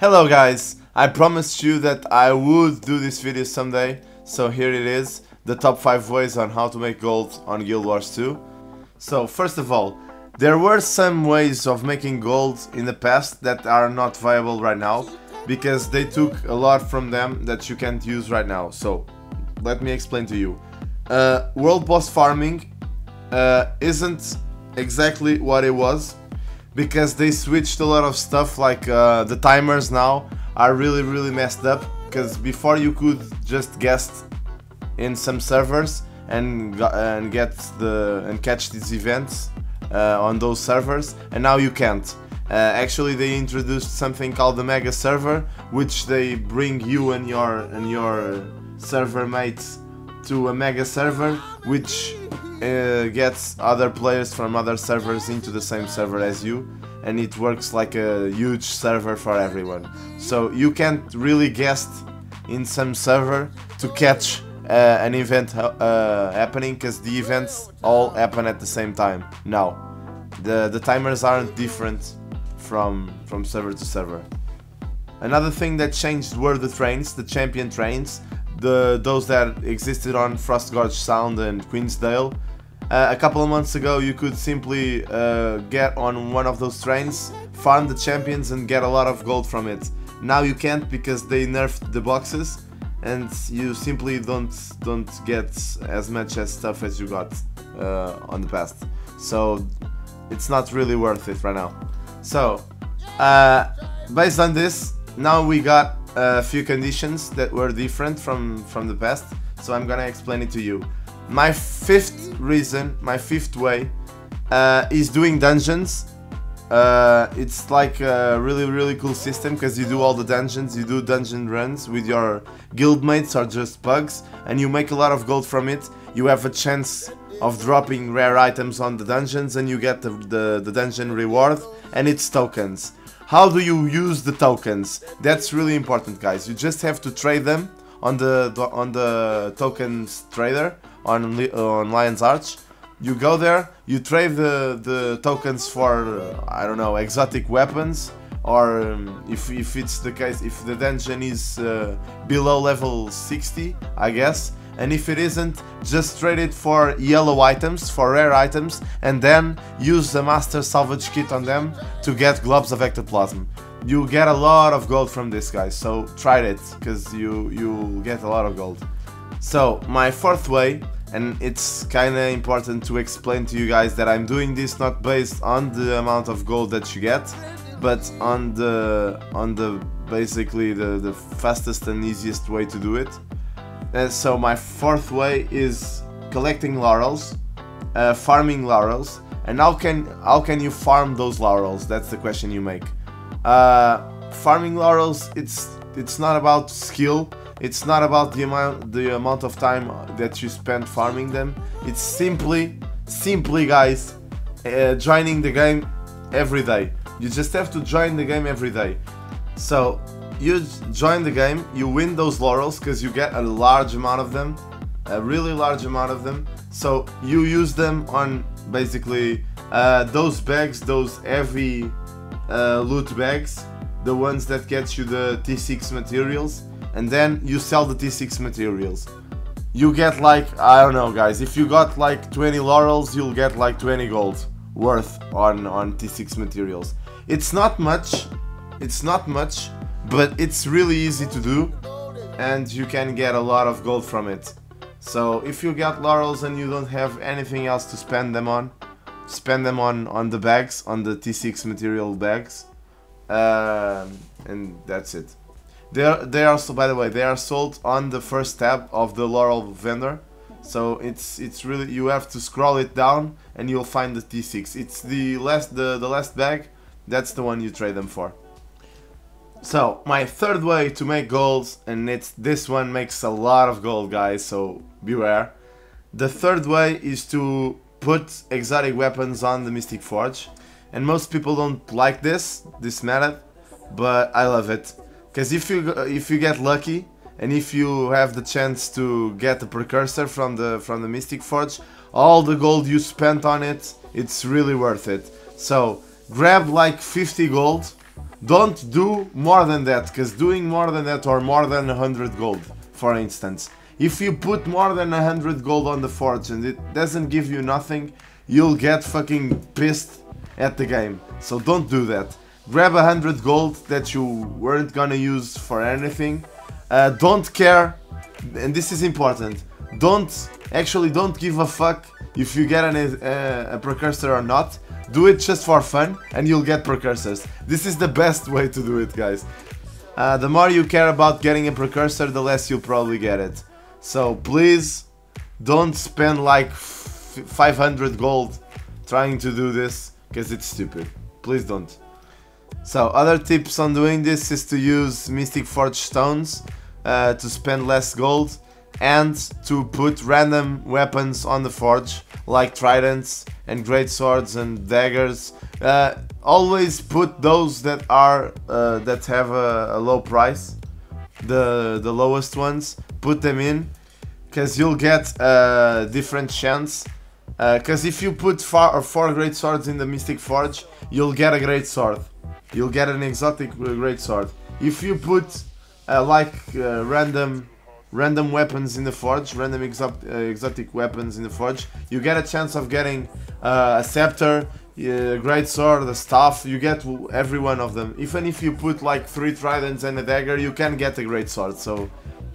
Hello guys, I promised you that I would do this video someday, so here it is, the top 5 ways on how to make gold on Guild Wars 2. So first of all, there were some ways of making gold in the past that are not viable right now, because they took a lot from them that you can't use right now. So let me explain to you. World boss farming isn't exactly what it was, because they switched a lot of stuff, like the timers now are really messed up, because before you could just guest in some servers and catch these events on those servers, and now you can't. Actually, they introduced something called the mega server, which they bring you and your server mates to a mega server, which gets other players from other servers into the same server as you, and it works like a huge server for everyone. So you can't really guest in some server to catch an event happening, because the events all happen at the same time now. The timers aren't different from server to server. Another thing that changed were the trains, the champion trains, those that existed on Frostgorge Sound and Queensdale. A couple of months ago you could simply get on one of those trains, farm the champions and get a lot of gold from it. Now you can't, because they nerfed the boxes and you simply don't get as much stuff as you got on the past. So it's not really worth it right now. So based on this, now we got a few conditions that were different from the past, so I'm gonna explain it to you. My fifth way is doing dungeons. It's like a really cool system, because you do all the dungeons, you do dungeon runs with your guildmates or just bugs, and you make a lot of gold from it. You have a chance of dropping rare items on the dungeons, and you get the dungeon reward, and it's tokens. How do you use the tokens? That's really important, guys. You just have to trade them on the tokens trader on Lion's Arch. You go there, you trade the tokens for I don't know, exotic weapons, or if it's the case, if the dungeon is below level 60, I guess. And if it isn't, just trade it for yellow items, for rare items, and then use the Master Salvage Kit on them to get Globs of Ectoplasm. You get a lot of gold from this, guys, so try it, because you get a lot of gold. So my fourth way, and it's kinda important to explain to you guys that I'm doing this not based on the amount of gold that you get, but on the basically the fastest and easiest way to do it. So my fourth way is collecting laurels, farming laurels. And how can you farm those laurels? That's the question you make. Farming laurels, it's not about skill. It's not about the amount of time that you spend farming them. It's simply guys, joining the game every day. You just have to join the game every day. So you join the game, you win those laurels, because you get a large amount of them, a really large amount of them. So you use them on basically those bags, those heavy loot bags, the ones that get you the T6 materials, and then you sell the T6 materials. You get, like, I don't know, guys, if you got like 20 laurels, you'll get like 20 gold worth on T6 materials. It's not much, but it's really easy to do, and you can get a lot of gold from it. So if you get laurels and you don't have anything else to spend them on the bags, on the T6 material bags, and that's it. They are, so by the way, they are sold on the first tab of the laurel vendor. So it's really, you have to scroll it down and you'll find the T6. It's the last bag. That's the one you trade them for. So my third way to make gold, and this one makes a lot of gold, guys, so beware. The third way is to put exotic weapons on the Mystic Forge, and most people don't like this method, but I love it, because if you get lucky and if you have the chance to get the precursor from the Mystic Forge, all the gold you spent on it, it's really worth it. So grab like 50 gold, don't do more than that, because doing more than that, or more than 100 gold, for instance, if you put more than 100 gold on the forge and it doesn't give you nothing, you'll get fucking pissed at the game. So don't do that. Grab 100 gold that you weren't gonna use for anything. Don't care, and this is important, don't give a fuck if you get a precursor or not. Do it just for fun and you'll get precursors. This is the best way to do it, guys. The more you care about getting a precursor, the less you'll probably get it. So please don't spend like 500 gold trying to do this, because it's stupid. Please don't. So other tips on doing this is to use Mystic Forge stones to spend less gold, and to put random weapons on the forge, like tridents and great swords and daggers. Always put those that are that have a low price, the lowest ones. Put them in, because you'll get a different chance. Because if you put 4 great swords in the Mystic Forge, you'll get a great sword. You'll get an exotic great sword. If you put random weapons in the forge, random exotic weapons in the forge, you get a chance of getting a scepter, a great sword, a staff. You get every one of them. Even if you put like 3 tridents and a dagger, you can get a great sword. So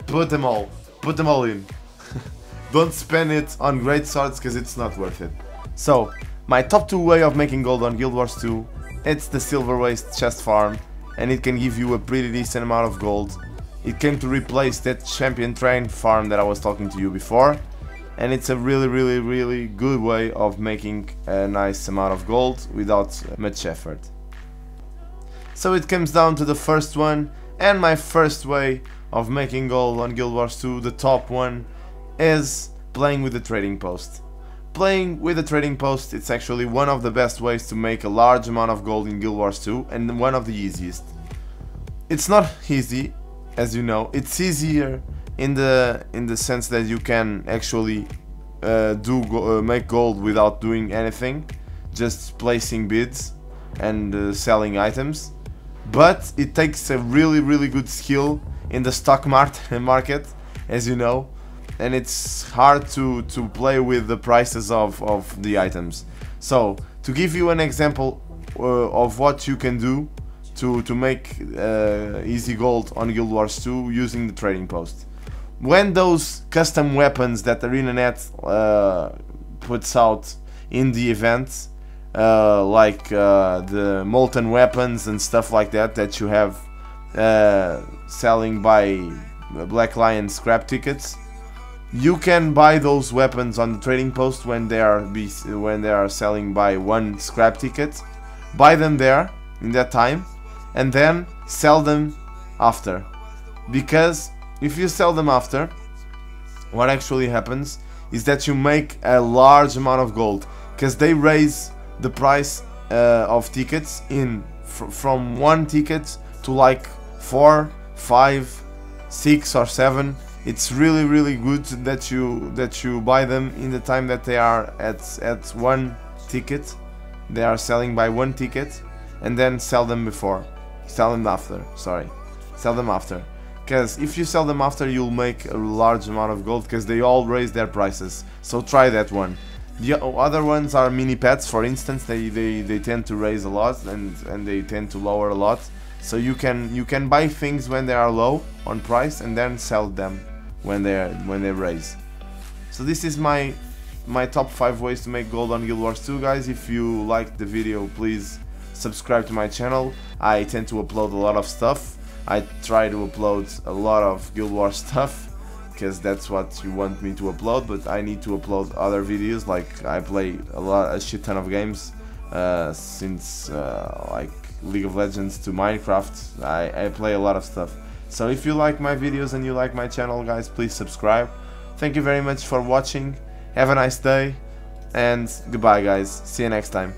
put them all in. Don't spend it on great swords, because it's not worth it. So my top 2 way of making gold on Guild Wars 2, it's the Silver Waste chest farm, and it can give you a pretty decent amount of gold. It came to replace that champion train farm that I was talking to you before, and it's a really good way of making a nice amount of gold without much effort. So it comes down to the first one, and my first way of making gold on Guild Wars 2, the top one, is playing with the trading post. Playing with the trading post, it's actually one of the best ways to make a large amount of gold in Guild Wars 2, and one of the easiest. It's not easy, as you know. It's easier in the sense that you can actually make gold without doing anything, just placing bids and selling items. But it takes a really good skill in the stock market, as you know, and it's hard to play with the prices of the items. So to give you an example of what you can do to make easy gold on Guild Wars 2 using the trading post. When those custom weapons that ArenaNet puts out in the event, like the molten weapons and stuff like that you have selling by Black Lion scrap tickets, you can buy those weapons on the trading post when they are selling by 1 scrap ticket. Buy them there in that time, and then sell them after. Because if you sell them after, what actually happens is that you make a large amount of gold, because they raise the price of tickets from 1 ticket to like 4, 5, 6 or 7. It's really good that you buy them in the time that they are at 1 ticket. They are selling by 1 ticket, and then sell them after. Because if you sell them after, you'll make a large amount of gold, because they all raise their prices. So try that one. The other ones are mini pets, for instance. They tend to raise a lot, and they tend to lower a lot. So you can buy things when they are low on price, and then sell them when they raise. So this is my top 5 ways to make gold on Guild Wars 2, guys. If you liked the video, please subscribe to my channel. I tend to upload a lot of stuff. I try to upload a lot of Guild Wars stuff, because that's what you want me to upload, but I need to upload other videos. Like, I play a shit ton of games, since like League of Legends to Minecraft. I play a lot of stuff. So if you like my videos and you like my channel, guys, please subscribe. Thank you very much for watching. Have a nice day, and goodbye, guys. See you next time.